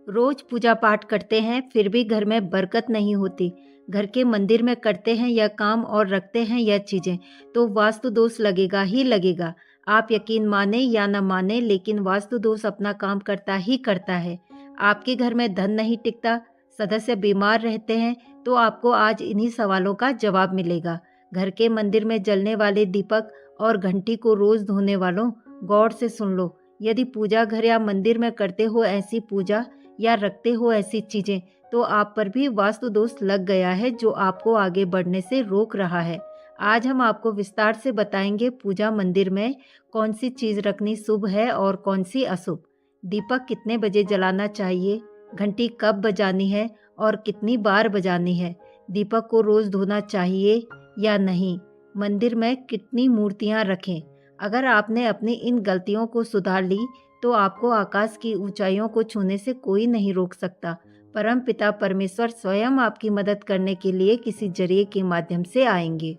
रोज पूजा पाठ करते हैं फिर भी घर में बरकत नहीं होती। घर के मंदिर में करते हैं यह काम और रखते हैं यह चीजें तो वास्तु दोष लगेगा ही लगेगा। आप यकीन माने या न माने लेकिन वास्तु दोष अपना काम करता ही करता है। आपके घर में धन नहीं टिकता, सदस्य बीमार रहते हैं तो आपको आज इन्हीं सवालों का जवाब मिलेगा। घर के मंदिर में जलने वाले दीपक और घंटी को रोज धोने वालों, गौर से सुन लो। यदि पूजा घर या मंदिर में करते हो ऐसी पूजा या रखते हो ऐसी चीजें तो आप पर भी वास्तु दोष लग गया है जो आपको आगे बढ़ने से रोक रहा है। आज हम आपको विस्तार से बताएंगे पूजा मंदिर में कौन सी चीज रखनी शुभ है और कौन सी अशुभ। दीपक कितने बजे जलाना चाहिए, घंटी कब बजानी है और कितनी बार बजानी है, दीपक को रोज धोना चाहिए या नहीं, मंदिर में कितनी मूर्तियां रखें। अगर आपने अपनी इन गलतियों को सुधार ली तो आपको आकाश की ऊंचाइयों को छूने से कोई नहीं रोक सकता। परम पिता परमेश्वर स्वयं आपकी मदद करने के लिए किसी जरिए के माध्यम से आएंगे।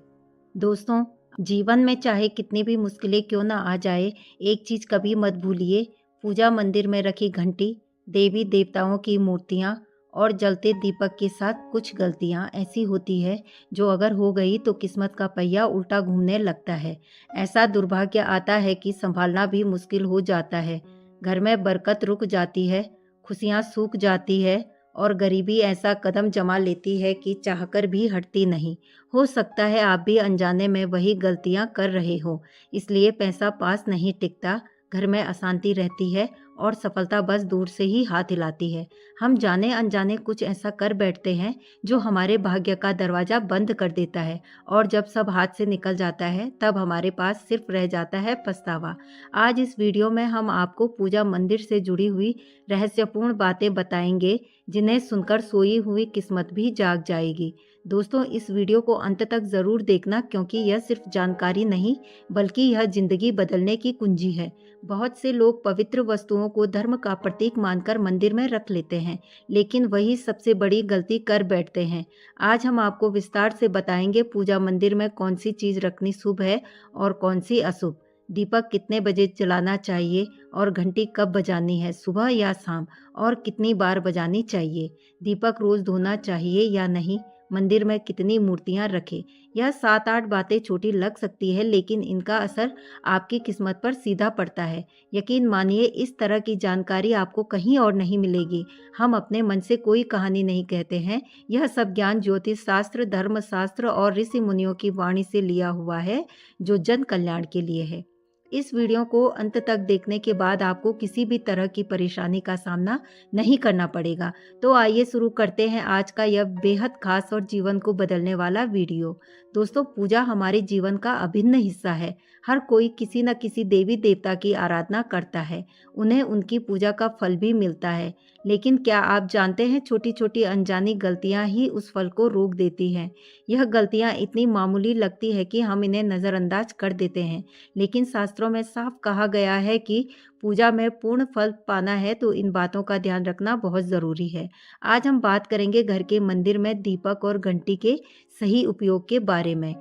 दोस्तों, जीवन में चाहे कितनी भी मुश्किलें क्यों ना आ जाए, एक चीज कभी मत भूलिए, पूजा मंदिर में रखी घंटी, देवी देवताओं की मूर्तियां और जलते दीपक के साथ कुछ गलतियां ऐसी होती है जो अगर हो गई तो किस्मत का पहिया उल्टा घूमने लगता है। ऐसा दुर्भाग्य आता है कि संभालना भी मुश्किल हो जाता है। घर में बरकत रुक जाती है, खुशियां सूख जाती है और गरीबी ऐसा कदम जमा लेती है कि चाहकर भी हटती नहीं। हो सकता है आप भी अनजाने में वही गलतियां कर रहे हो, इसलिए पैसा पास नहीं टिकता, घर में अशांति रहती है और सफलता बस दूर से ही हाथ हिलाती है। हम जाने अनजाने कुछ ऐसा कर बैठते हैं जो हमारे भाग्य का दरवाजा बंद कर देता है और जब सब हाथ से निकल जाता है तब हमारे पास सिर्फ रह जाता है पछतावा। आज इस वीडियो में हम आपको पूजा मंदिर से जुड़ी हुई रहस्यपूर्ण बातें बताएंगे जिन्हें सुनकर सोई हुई किस्मत भी जाग जाएगी। दोस्तों, इस वीडियो को अंत तक जरूर देखना क्योंकि यह सिर्फ जानकारी नहीं बल्कि यह जिंदगी बदलने की कुंजी है। बहुत से लोग पवित्र वस्तुओं को धर्म का प्रतीक मानकर मंदिर में रख लेते हैं, लेकिन वही सबसे बड़ी गलती कर बैठते हैं। आज हम आपको विस्तार से बताएंगे पूजा मंदिर में कौन सी चीज रखनी शुभ है और कौन सी अशुभ, दीपक कितने बजे जलाना चाहिए और घंटी कब बजानी है, सुबह या शाम, और कितनी बार बजानी चाहिए, दीपक रोज धोना चाहिए या नहीं, मंदिर में कितनी मूर्तियां रखें। यह 7-8 बातें छोटी लग सकती है लेकिन इनका असर आपकी किस्मत पर सीधा पड़ता है। यकीन मानिए, इस तरह की जानकारी आपको कहीं और नहीं मिलेगी। हम अपने मन से कोई कहानी नहीं कहते हैं, यह सब ज्ञान ज्योतिष शास्त्र, धर्म शास्त्र और ऋषि मुनियों की वाणी से लिया हुआ है जो जन कल्याण के लिए है। इस वीडियो को अंत तक देखने के बाद आपको किसी भी तरह की परेशानी का सामना नहीं करना पड़ेगा। तो आइए शुरू करते हैं आज का यह बेहद खास और जीवन को बदलने वाला वीडियो। दोस्तों, पूजा हमारे जीवन का अभिन्न हिस्सा है। हर कोई किसी न किसी देवी देवता की आराधना करता है, उन्हें उनकी पूजा का फल भी मिलता है। लेकिन क्या आप जानते हैं, छोटी छोटी अनजानी गलतियां ही उस फल को रोक देती हैं। यह गलतियां इतनी मामूली लगती है कि हम इन्हें नज़रअंदाज कर देते हैं, लेकिन शास्त्रों में साफ कहा गया है कि पूजा में पूर्ण फल पाना है तो इन बातों का ध्यान रखना बहुत ज़रूरी है। आज हम बात करेंगे घर के मंदिर में दीपक और घंटी के सही उपयोग के बारे में।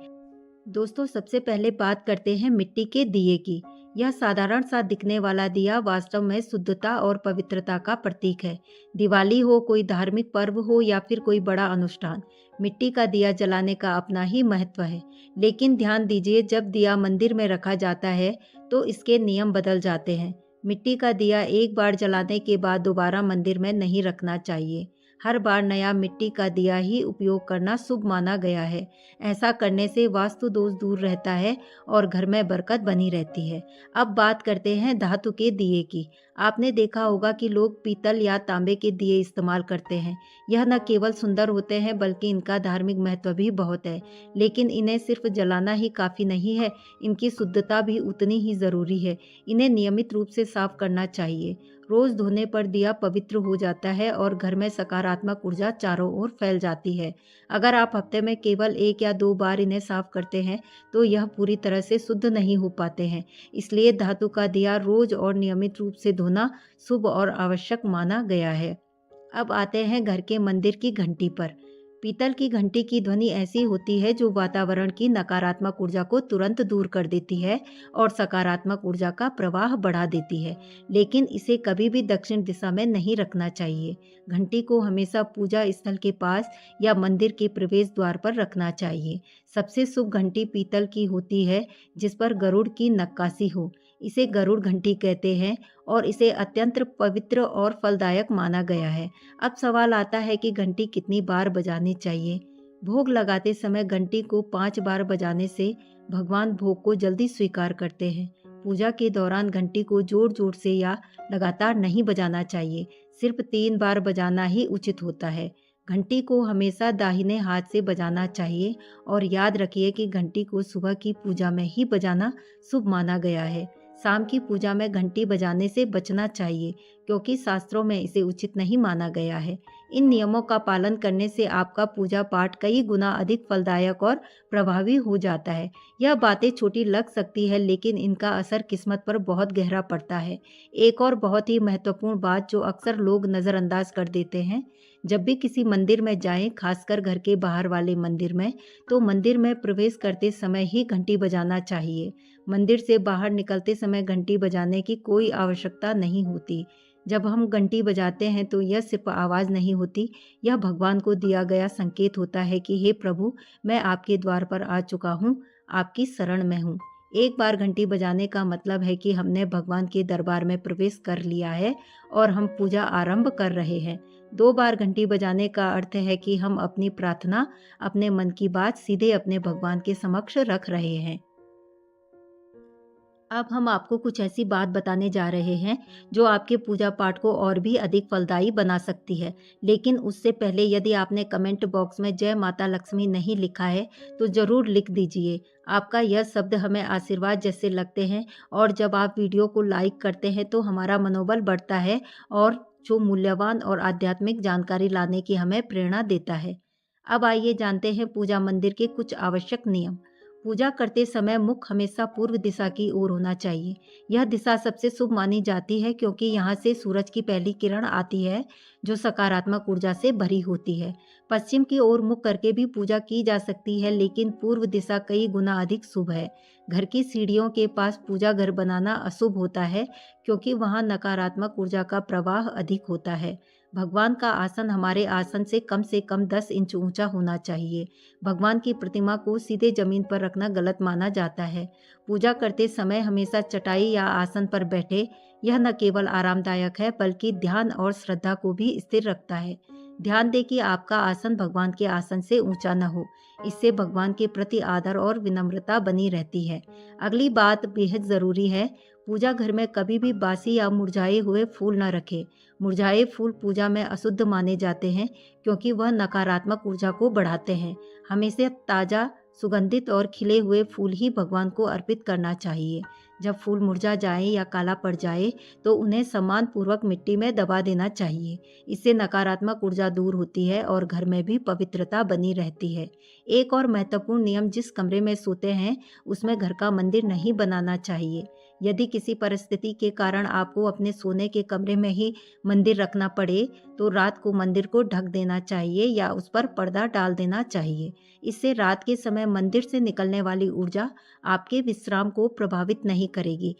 दोस्तों, सबसे पहले बात करते हैं मिट्टी के दिए की। यह साधारण सा दिखने वाला दिया वास्तव में शुद्धता और पवित्रता का प्रतीक है। दिवाली हो, कोई धार्मिक पर्व हो या फिर कोई बड़ा अनुष्ठान, मिट्टी का दिया जलाने का अपना ही महत्व है। लेकिन ध्यान दीजिए, जब दिया मंदिर में रखा जाता है तो इसके नियम बदल जाते हैं। मिट्टी का दिया एक बार जलाने के बाद दोबारा मंदिर में नहीं रखना चाहिए। हर बार नया मिट्टी का दिया ही उपयोग करना शुभ माना गया है। ऐसा करने से वास्तु दोष दूर रहता है और घर में बरकत बनी रहती है। अब बात करते हैं धातु के दिए की। आपने देखा होगा कि लोग पीतल या तांबे के दिए इस्तेमाल करते हैं। यह न केवल सुंदर होते हैं बल्कि इनका धार्मिक महत्व भी बहुत है। लेकिन इन्हें सिर्फ जलाना ही काफ़ी नहीं है, इनकी शुद्धता भी उतनी ही ज़रूरी है। इन्हें नियमित रूप से साफ करना चाहिए। रोज धोने पर दिया पवित्र हो जाता है और घर में सकारात्मक ऊर्जा चारों ओर फैल जाती है। अगर आप हफ्ते में केवल 1 या 2 बार इन्हें साफ करते हैं तो यह पूरी तरह से शुद्ध नहीं हो पाते हैं। इसलिए धातु का दिया रोज और नियमित रूप से धोना शुभ और आवश्यक माना गया है। अब आते हैं घर के मंदिर की घंटी पर। पीतल की घंटी की ध्वनि ऐसी होती है जो वातावरण की नकारात्मक ऊर्जा को तुरंत दूर कर देती है और सकारात्मक ऊर्जा का प्रवाह बढ़ा देती है। लेकिन इसे कभी भी दक्षिण दिशा में नहीं रखना चाहिए। घंटी को हमेशा पूजा स्थल के पास या मंदिर के प्रवेश द्वार पर रखना चाहिए। सबसे शुभ घंटी पीतल की होती है जिस पर गरुड़ की नक्काशी हो। इसे गरुड़ घंटी कहते हैं और इसे अत्यंत पवित्र और फलदायक माना गया है। अब सवाल आता है कि घंटी कितनी बार बजानी चाहिए। भोग लगाते समय घंटी को 5 बार बजाने से भगवान भोग को जल्दी स्वीकार करते हैं। पूजा के दौरान घंटी को जोर जोर से या लगातार नहीं बजाना चाहिए। सिर्फ 3 बार बजाना ही उचित होता है। घंटी को हमेशा दाहिने हाथ से बजाना चाहिए और याद रखिए कि घंटी को सुबह की पूजा में ही बजाना शुभ माना गया है। शाम की पूजा में घंटी बजाने से बचना चाहिए क्योंकि शास्त्रों में इसे उचित नहीं माना गया है। इन नियमों का पालन करने से आपका पूजा पाठ कई गुना अधिक फलदायक और प्रभावी हो जाता है। यह बातें छोटी लग सकती है लेकिन इनका असर किस्मत पर बहुत गहरा पड़ता है। एक और बहुत ही महत्वपूर्ण बात जो अक्सर लोग नज़रअंदाज कर देते हैं, जब भी किसी मंदिर में जाएं, खासकर घर के बाहर वाले मंदिर में, तो मंदिर में प्रवेश करते समय ही घंटी बजाना चाहिए। मंदिर से बाहर निकलते समय घंटी बजाने की कोई आवश्यकता नहीं होती। जब हम घंटी बजाते हैं तो यह सिर्फ आवाज़ नहीं होती, यह भगवान को दिया गया संकेत होता है कि हे प्रभु, मैं आपके द्वार पर आ चुका हूँ, आपकी शरण में हूँ। एक बार घंटी बजाने का मतलब है कि हमने भगवान के दरबार में प्रवेश कर लिया है और हम पूजा आरंभ कर रहे हैं। 2 बार घंटी बजाने का अर्थ है कि हम अपनी प्रार्थना, अपने मन की बात सीधे अपने भगवान के समक्ष रख रहे हैं। अब हम आपको कुछ ऐसी बात बताने जा रहे हैं जो आपके पूजा पाठ को और भी अधिक फलदायी बना सकती है। लेकिन उससे पहले यदि आपने कमेंट बॉक्स में जय माता लक्ष्मी नहीं लिखा है तो ज़रूर लिख दीजिए। आपका यह शब्द हमें आशीर्वाद जैसे लगते हैं और जब आप वीडियो को लाइक करते हैं तो हमारा मनोबल बढ़ता है और जो मूल्यवान और आध्यात्मिक जानकारी लाने की हमें प्रेरणा देता है। अब आइए जानते हैं पूजा मंदिर के कुछ आवश्यक नियम। पूजा करते समय मुख हमेशा पूर्व दिशा की ओर होना चाहिए। यह दिशा सबसे शुभ मानी जाती है क्योंकि यहाँ से सूरज की पहली किरण आती है जो सकारात्मक ऊर्जा से भरी होती है। पश्चिम की ओर मुख करके भी पूजा की जा सकती है लेकिन पूर्व दिशा कई गुना अधिक शुभ है। घर की सीढ़ियों के पास पूजा घर बनाना अशुभ होता है क्योंकि वहाँ नकारात्मक ऊर्जा का प्रवाह अधिक होता है। भगवान का आसन हमारे आसन से कम 10 इंच ऊंचा होना चाहिए। भगवान की प्रतिमा को सीधे जमीन पर रखना गलत माना जाता है। पूजा करते समय हमेशा चटाई या आसन पर बैठे। यह न केवल आरामदायक है बल्कि ध्यान और श्रद्धा को भी स्थिर रखता है। ध्यान दें कि आपका आसन भगवान के आसन से ऊंचा न हो। इससे भगवान के प्रति आदर और विनम्रता बनी रहती है। अगली बात बेहद ज़रूरी है, पूजा घर में कभी भी बासी या मुरझाए हुए फूल न रखें। मुरझाए फूल पूजा में अशुद्ध माने जाते हैं क्योंकि वह नकारात्मक ऊर्जा को बढ़ाते हैं। हमेशा ताज़ा, सुगंधित और खिले हुए फूल ही भगवान को अर्पित करना चाहिए। जब फूल मुरझा जाए या काला पड़ जाए तो उन्हें सम्मान पूर्वक मिट्टी में दबा देना चाहिए। इससे नकारात्मक ऊर्जा दूर होती है और घर में भी पवित्रता बनी रहती है। एक और महत्वपूर्ण नियम, जिस कमरे में सोते हैं उसमें घर का मंदिर नहीं बनाना चाहिए। यदि किसी परिस्थिति के कारण आपको अपने सोने के कमरे में ही मंदिर रखना पड़े तो रात को मंदिर को ढक देना चाहिए या उस पर पर्दा डाल देना चाहिए। इससे रात के समय मंदिर से निकलने वाली ऊर्जा आपके विश्राम को प्रभावित नहीं करेगी।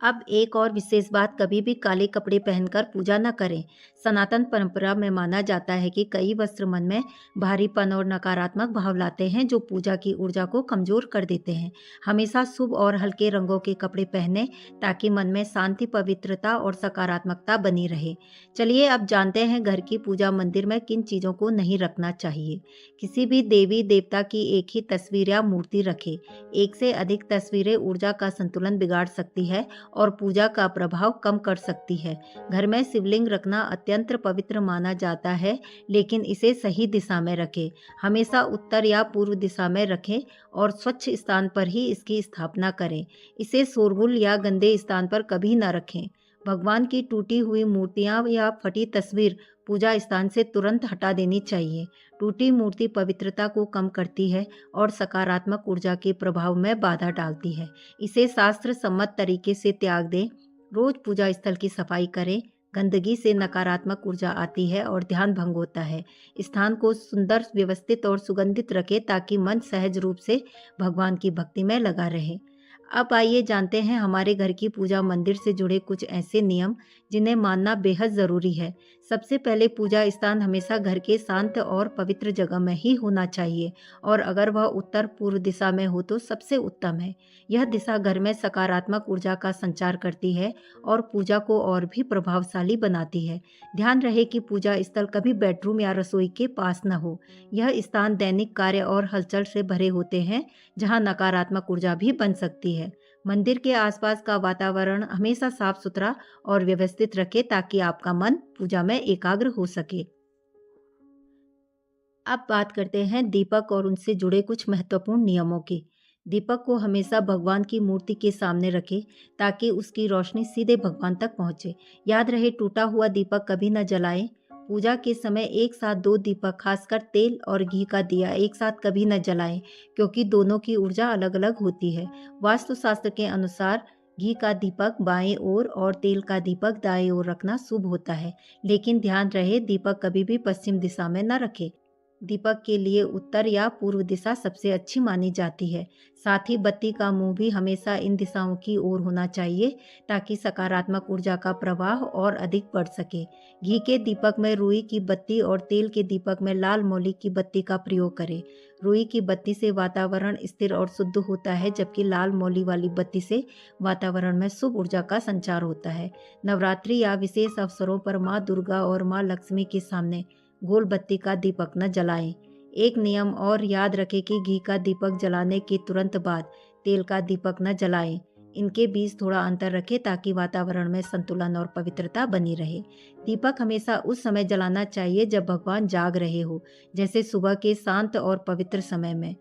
अब एक और विशेष बात, कभी भी काले कपड़े पहनकर पूजा न करें। सनातन परंपरा में माना जाता है कि कई वस्त्र मन में भारीपन और नकारात्मक भाव लाते हैं जो पूजा की ऊर्जा को कमजोर कर देते हैं। हमेशा शुभ और हल्के रंगों के कपड़े पहने ताकि मन में शांति, पवित्रता और सकारात्मकता बनी रहे। चलिए अब जानते हैं घर की पूजा मंदिर में किन चीज़ों को नहीं रखना चाहिए। किसी भी देवी देवता की एक ही तस्वीर या मूर्ति रखें। एक से अधिक तस्वीरें ऊर्जा का संतुलन बिगाड़ सकती है और पूजा का प्रभाव कम कर सकती है। घर में शिवलिंग रखना अत्यंत पवित्र माना जाता है लेकिन इसे सही दिशा में रखें। हमेशा उत्तर या पूर्व दिशा में रखें और स्वच्छ स्थान पर ही इसकी स्थापना करें। इसे शोरगुल या गंदे स्थान पर कभी न रखें। भगवान की टूटी हुई मूर्तियां या फटी तस्वीर पूजा स्थान से तुरंत हटा देनी चाहिए। टूटी मूर्ति पवित्रता को कम करती है और सकारात्मक ऊर्जा के प्रभाव में बाधा डालती है। इसे शास्त्र सम्मत तरीके से त्याग दें। रोज पूजा स्थल की सफाई करें। गंदगी से नकारात्मक ऊर्जा आती है और ध्यान भंग होता है। स्थान को सुंदर, व्यवस्थित और सुगंधित रखें ताकि मन सहज रूप से भगवान की भक्ति में लगा रहे। अब आइए जानते हैं हमारे घर की पूजा मंदिर से जुड़े कुछ ऐसे नियम जिन्हें मानना बेहद ज़रूरी है। सबसे पहले पूजा स्थान हमेशा घर के शांत और पवित्र जगह में ही होना चाहिए और अगर वह उत्तर पूर्व दिशा में हो तो सबसे उत्तम है। यह दिशा घर में सकारात्मक ऊर्जा का संचार करती है और पूजा को और भी प्रभावशाली बनाती है। ध्यान रहे कि पूजा स्थल कभी बेडरूम या रसोई के पास न हो। यह स्थान दैनिक कार्य और हलचल से भरे होते हैं, जहां नकारात्मक ऊर्जा भी बन सकती है। मंदिर के आसपास का वातावरण हमेशा साफ सुथरा और व्यवस्थित रखें ताकि आपका मन पूजा में एकाग्र हो सके। अब बात करते हैं दीपक और उनसे जुड़े कुछ महत्वपूर्ण नियमों की। दीपक को हमेशा भगवान की मूर्ति के सामने रखें ताकि उसकी रोशनी सीधे भगवान तक पहुंचे। याद रहे, टूटा हुआ दीपक कभी न जलाएं। पूजा के समय एक साथ दो दीपक, खासकर तेल और घी का दिया, एक साथ कभी न जलाएं क्योंकि दोनों की ऊर्जा अलग अलग होती है। वास्तुशास्त्र के अनुसार घी का दीपक बाएं ओर और तेल का दीपक दाएं ओर रखना शुभ होता है, लेकिन ध्यान रहे दीपक कभी भी पश्चिम दिशा में न रखें। दीपक के लिए उत्तर या पूर्व दिशा सबसे अच्छी मानी जाती है। साथ ही बत्ती का मुंह भी हमेशा इन दिशाओं की ओर होना चाहिए ताकि सकारात्मक ऊर्जा का प्रवाह और अधिक बढ़ सके। घी के दीपक में रुई की बत्ती और तेल के दीपक में लाल मौली की बत्ती का प्रयोग करें। रुई की बत्ती से वातावरण स्थिर और शुद्ध होता है, जबकि लाल मौली वाली बत्ती से वातावरण में शुभ ऊर्जा का संचार होता है। नवरात्रि या विशेष अवसरों पर माँ दुर्गा और माँ लक्ष्मी के सामने गोल बत्ती का दीपक न जलाएं। एक नियम और याद रखें कि घी का दीपक जलाने के तुरंत बाद तेल का दीपक न जलाएं। इनके बीच थोड़ा अंतर रखें ताकि वातावरण में संतुलन और पवित्रता बनी रहे। दीपक हमेशा उस समय जलाना चाहिए जब भगवान जाग रहे हो, जैसे सुबह के शांत और पवित्र समय में।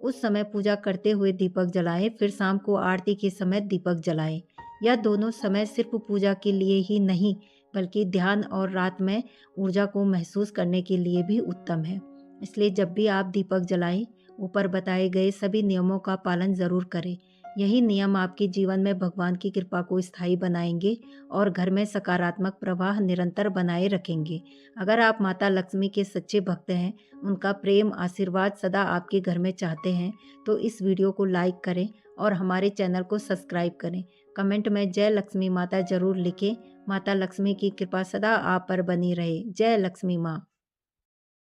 उस समय पूजा करते हुए दीपक जलाएं, फिर शाम को आरती के समय दीपक जलाएं। यह दोनों समय सिर्फ पूजा के लिए ही नहीं, बल्कि ध्यान और रात में ऊर्जा को महसूस करने के लिए भी उत्तम है। इसलिए जब भी आप दीपक जलाएं, ऊपर बताए गए सभी नियमों का पालन जरूर करें। यही नियम आपके जीवन में भगवान की कृपा को स्थायी बनाएंगे और घर में सकारात्मक प्रवाह निरंतर बनाए रखेंगे। अगर आप माता लक्ष्मी के सच्चे भक्त हैं, उनका प्रेम आशीर्वाद सदा आपके घर में चाहते हैं, तो इस वीडियो को लाइक करें और हमारे चैनल को सब्सक्राइब करें। कमेंट में जय लक्ष्मी माता जरूर लिखें। माता लक्ष्मी की कृपा सदा आप पर बनी रहे। जय लक्ष्मी माँ।